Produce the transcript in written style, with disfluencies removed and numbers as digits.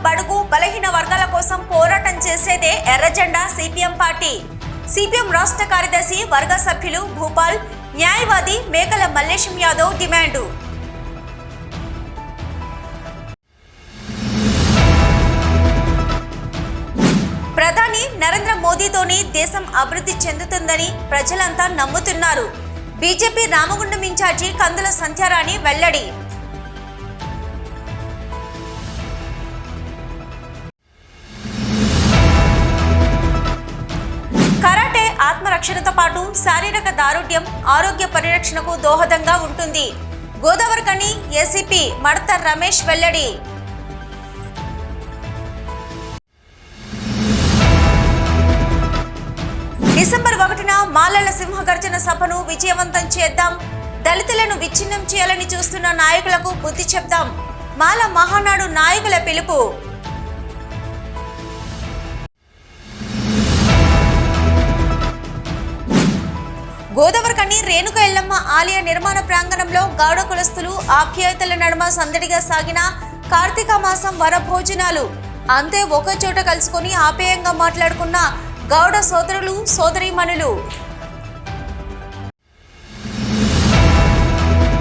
బడుగు బలహీన వర్గాల కోసం పోరాటం చేసేదే ఎర్రజెండా సిపిఎం పార్టీ. సిపిఎం రాష్ట్ర కార్యదర్శి వర్గ సభ్యులు భూపాల్, న్యాయవాది మేకల మల్లేశం యాదవ్ డిమాండు. ప్రధాని నరేంద్ర మోదీతోని దేశం అభివృద్ధి చెందుతుందని ప్రజలంతా నమ్ముతున్నారు. బీజేపీ రామగుండం ఇన్ఛార్జి కందుల సంధ్యారాణి వెల్లడి. కరాటే ఆత్మరక్షణతో పాటు శారీరక దారుఢ్యం, ఆరోగ్య పరిరక్షణకు దోహదంగా ఉంటుంది. గోదావరికని ఏసీపీ మడత రమేష్ వెల్లడి. డిసెంబర్ 1న మాలల సింహగర్జన సభను విజయవంతం చేద్దాం. దళితులను విచ్ఛిన్నం చేయాలని చూస్తున్న నాయకులకు బుద్ధి చెప్దాం. మాల మహానాడు నాయకుల పిలుపు. గోదావరికని రేణుక ఎల్లమ్మ ఆలయ నిర్మాణ ప్రాంగణంలో గౌడ కులస్తులు ఆప్యాయతల నడుమ సందడిగా సాగిన కార్తీక మాసం వరభోజనాలు. అంతే ఒక చోట కలుసుకొని ఆప్యాయంగా మాట్లాడుకున్న గౌడ సోదరులు సోదరీమణులు.